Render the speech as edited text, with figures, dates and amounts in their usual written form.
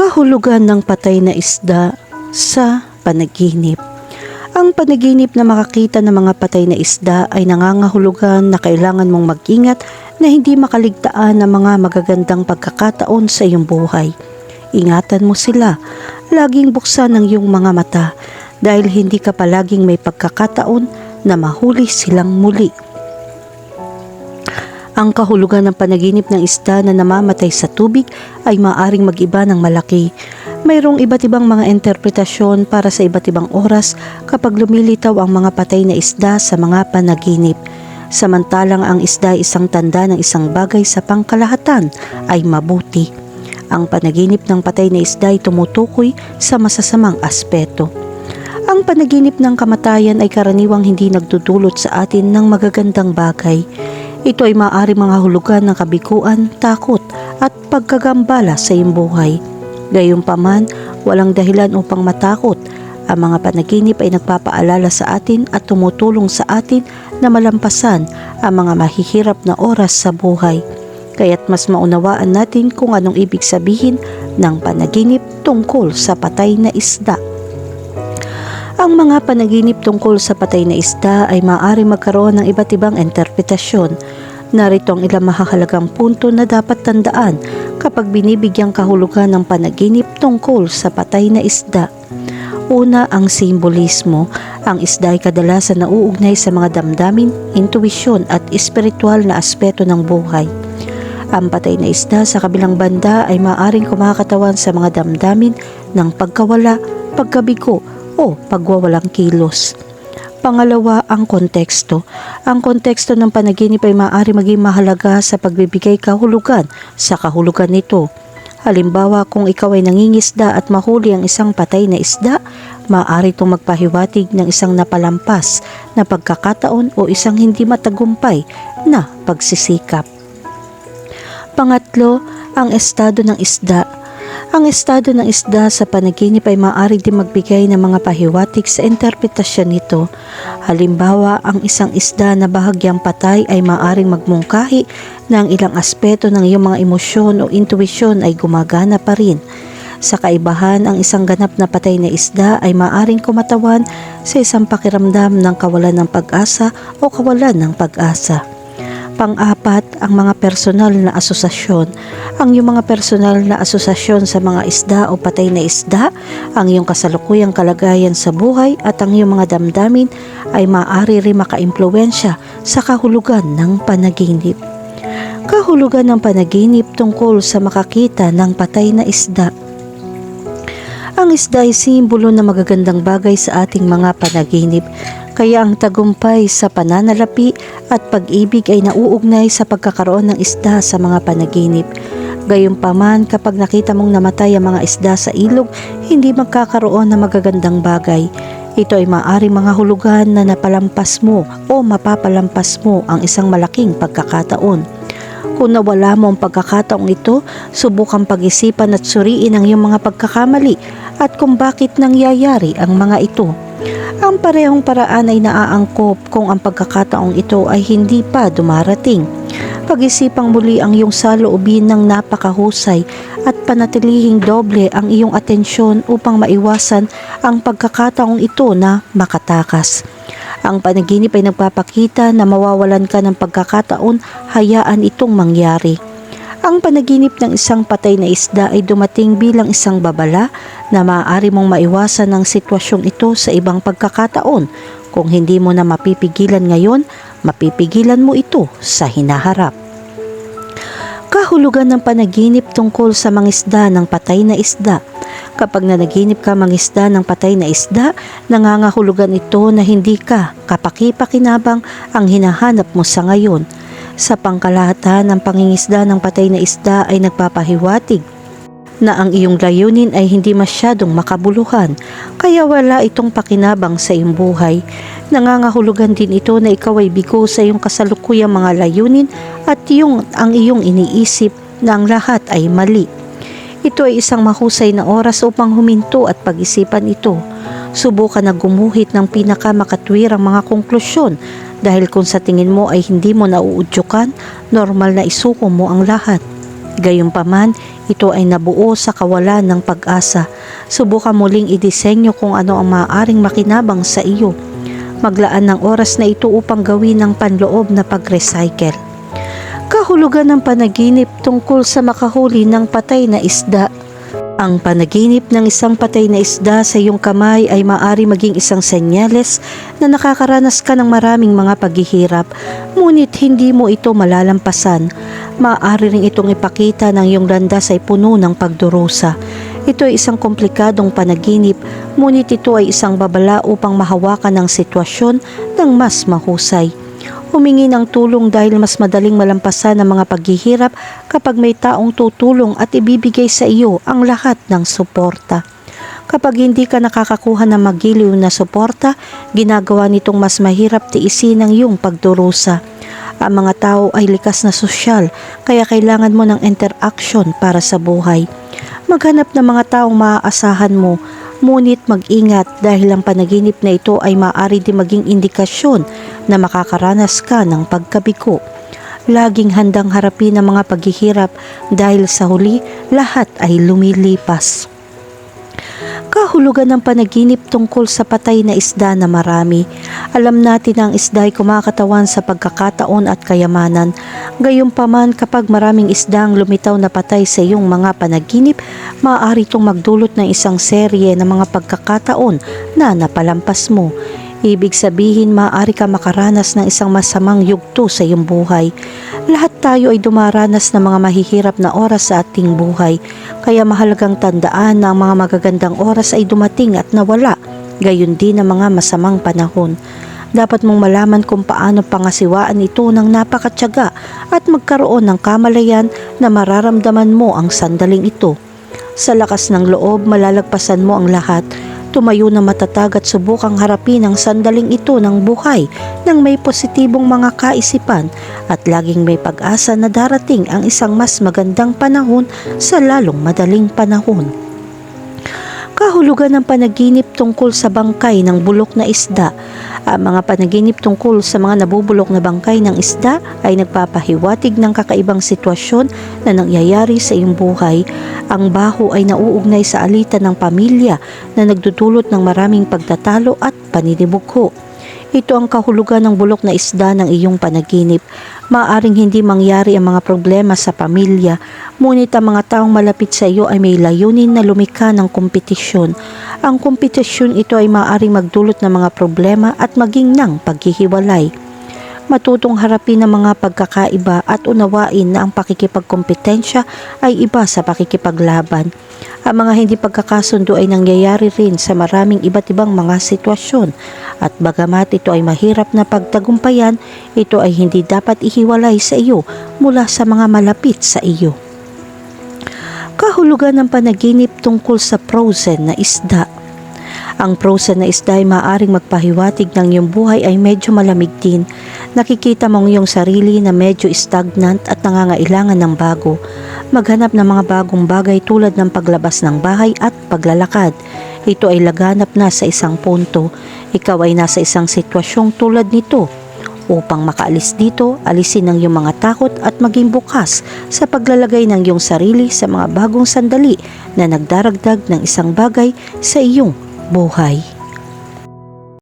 Kahulugan ng patay na isda sa panaginip. Ang panaginip na makakita ng mga patay na isda ay nangangahulugan na kailangan mong mag-ingat na hindi makaligtaan ng mga magagandang pagkakataon sa iyong buhay. Ingatan mo sila, laging buksan ang iyong mga mata dahil hindi ka palaging may pagkakataon na mahuli silang muli. Ang kahulugan ng panaginip ng isda na namamatay sa tubig ay maaaring mag-iba ng malaki. Mayroong iba't ibang mga interpretasyon para sa iba't ibang oras kapag lumilitaw ang mga patay na isda sa mga panaginip. Samantalang ang isda ay isang tanda ng isang bagay sa pangkalahatan ay mabuti. Ang panaginip ng patay na isda ay tumutukoy sa masasamang aspeto. Ang panaginip ng kamatayan ay karaniwang hindi nagdudulot sa atin ng magagandang bagay. Ito ay maaari mga hulugan ng kabiguan, takot at pagkagambala sa iyong buhay. Gayunpaman, walang dahilan upang matakot. Ang mga panaginip ay nagpapaalala sa atin at tumutulong sa atin na malampasan ang mga mahihirap na oras sa buhay. Kaya't mas maunawaan natin kung anong ibig sabihin ng panaginip tungkol sa patay na isda. Ang mga panaginip tungkol sa patay na isda ay maaari magkaroon ng iba't ibang interpretasyon. Narito ang ilang mahahalagang punto na dapat tandaan kapag binibigyang kahulugan ng panaginip tungkol sa patay na isda. Una, ang simbolismo. Ang isda ay kadalasan nauugnay sa mga damdamin, intuwisyon at espiritual na aspeto ng buhay. Ang patay na isda sa kabilang banda ay maaaring kumakatawan sa mga damdamin ng pagkawala, pagkabigo, o pagwawalang kilos. Pangalawa, ang konteksto. Ang konteksto ng panaginip ay maaari maging mahalaga sa pagbibigay kahulugan sa kahulugan nito. Halimbawa, kung ikaw ay nangingisda at mahuli ang isang patay na isda, maaari itong magpahiwatig ng isang napalampas na pagkakataon o isang hindi matagumpay na pagsisikap. Pangatlo, ang estado ng isda. Ang estado ng isda sa panaginip ay maaari din magbigay ng mga pahiwatig sa interpretasyon nito. Halimbawa, ang isang isda na bahagyang patay ay maaaring magmungkahi na ang ilang aspeto ng iyong mga emosyon o intuisyon ay gumagana pa rin. Sa kaibahan, ang isang ganap na patay na isda ay maaaring kumatawan sa isang pakiramdam ng kawalan ng pag-asa o kawalan ng pag-asa. Pang-apat, ang mga personal na asosasyon. Ang iyong mga personal na asosasyon sa mga isda o patay na isda, ang iyong kasalukuyang kalagayan sa buhay at ang iyong mga damdamin ay maaari rin makaimpluwensya sa kahulugan ng panaginip. Kahulugan ng panaginip tungkol sa makakita ng patay na isda. Ang isda ay simbolo ng magagandang bagay sa ating mga panaginip. Kaya ang tagumpay sa pananalapi at pag-ibig ay nauugnay sa pagkakaroon ng isda sa mga panaginip. Gayunpaman, kapag nakita mong namatay ang mga isda sa ilog, hindi magkakaroon ng magagandang bagay. Ito ay maaaring mga hulugan na napalampas mo o mapapalampas mo ang isang malaking pagkakataon. Kung nawala mo ang pagkakataong ito, subukang pag-isipan at suriin ang iyong mga pagkakamali at kung bakit nangyayari ang mga ito. Ang parehong paraan ay naaangkop kung ang pagkakataong ito ay hindi pa dumarating. Pag-isipang muli ang iyong saloobin ng napakahusay at panatilihing doble ang iyong atensyon upang maiwasan ang pagkakataong ito na makatakas. Ang panaginip ay nagpapakita na mawawalan ka ng pagkakataon, hayaan itong mangyari. Ang panaginip ng isang patay na isda ay dumating bilang isang babala na maaari mong maiwasan ang sitwasyong ito sa ibang pagkakataon. Kung hindi mo na mapipigilan ngayon, mapipigilan mo ito sa hinaharap. Kahulugan ng panaginip tungkol sa mangisda ng patay na isda. Kapag nanaginip ka mangisda ng patay na isda, nangangahulugan ito na hindi ka kapaki-pakinabang ang hinahanap mo sa ngayon. Sa pangkalahatan, ang pangingisda ng patay na isda ay nagpapahiwatig na ang iyong layunin ay hindi masyadong makabuluhan, kaya wala itong pakinabang sa iyong buhay. Nangangahulugan din ito na ikaw ay bigo sa iyong kasalukuyang mga layunin at ang iyong iniisip na ang lahat ay mali. Ito ay isang mahusay na oras upang huminto at pag-isipan ito. Subukan na gumuhit ng pinakamakatwirang mga konklusyon dahil kung sa tingin mo ay hindi mo nauudyukan, normal na isuko mo ang lahat. Gayunpaman, ito ay nabuo sa kawalan ng pag-asa. Subukan muling idisenyo kung ano ang maaaring makinabang sa iyo. Maglaan ng oras na ito upang gawin ng panloob na pag-recycle. Kahulugan ng panaginip tungkol sa makahuli ng patay na isda. Ang panaginip ng isang patay na isda sa iyong kamay ay maaari maging isang senyales na nakakaranas ka ng maraming mga paghihirap, ngunit hindi mo ito malalampasan. Maaari rin itong ipakita ng iyong landas ay puno ng pagdurusa. Ito ay isang komplikadong panaginip, ngunit ito ay isang babala upang mahawakan ang sitwasyon ng mas mahusay. Humingi ng tulong dahil mas madaling malampasan ang mga paghihirap kapag may taong tutulong at ibibigay sa iyo ang lahat ng suporta. Kapag hindi ka nakakakuha ng magiliw na suporta, ginagawa nitong mas mahirap tiisin ang iyong pagdurusa. Ang mga tao ay likas na sosyal, kaya kailangan mo ng interaction para sa buhay. Maghanap ng mga taong maaasahan mo, ngunit mag-ingat dahil ang panaginip na ito ay maaari din maging indikasyon na makakaranas ka ng pagkabigo. Laging handang harapin ang mga paghihirap dahil sa huli lahat ay lumilipas. Kahulugan ng panaginip tungkol sa patay na isda na marami. Alam natin na ang isda ay kumakatawan sa pagkakataon at kayamanan. Gayunpaman, kapag maraming isda ang lumitaw na patay sa iyong mga panaginip, maaari itong magdulot ng isang serye ng mga pagkakataon na napalampas mo. Ibig sabihin, maaari ka makaranas ng isang masamang yugto sa iyong buhay. Lahat tayo ay dumaranas ng mga mahihirap na oras sa ating buhay, kaya mahalagang tandaan na ang mga magagandang oras ay dumating at nawala, gayon din ang mga masamang panahon. Dapat mong malaman kung paano pangasiwaan ito ng napakatyaga at magkaroon ng kamalayan na mararamdaman mo ang sandaling ito. Sa lakas ng loob, malalagpasan mo ang lahat. Tumayo na matatag at subukang harapin ang sandaling ito ng buhay ng may positibong mga kaisipan at laging may pag-asa na darating ang isang mas magandang panahon sa lalong madaling panahon. Kahulugan ng panaginip tungkol sa bangkay ng bulok na isda. Ang mga panaginip tungkol sa mga nabubulok na bangkay ng isda ay nagpapahiwatig ng kakaibang sitwasyon na nangyayari sa iyong buhay. Ang baho ay nauugnay sa alitan ng pamilya na nagdudulot ng maraming pagtatalo at paninibugho. Ito ang kahulugan ng bulok na isda ng iyong panaginip. Maaring hindi mangyari ang mga problema sa pamilya, ngunit ang mga taong malapit sa iyo ay may layunin na lumikha ng kompetisyon. Ang kompetisyon ito ay maaaring magdulot ng mga problema at maging ng paghihiwalay. Matutong harapin ang mga pagkakaiba at unawain na ang pakikipagkompetensya ay iba sa pakikipaglaban. Ang mga hindi pagkakasundo ay nangyayari rin sa maraming iba't ibang mga sitwasyon at bagamat ito ay mahirap na pagtagumpayan, ito ay hindi dapat ihiwalay sa iyo mula sa mga malapit sa iyo. Kahulugan ng panaginip tungkol sa frozen na isda. Ang frozen na isda ay maaaring magpahiwatig ng iyong buhay ay medyo malamig din. Nakikita mong iyong sarili na medyo stagnant at nangangailangan ng bago. Maghanap ng mga bagong bagay tulad ng paglabas ng bahay at paglalakad. Ito ay laganap na sa isang punto. Ikaw ay nasa isang sitwasyong tulad nito. Upang makaalis dito, alisin ang iyong mga takot at maging bukas sa paglalagay ng iyong sarili sa mga bagong sandali na nagdaragdag ng isang bagay sa iyong buhay.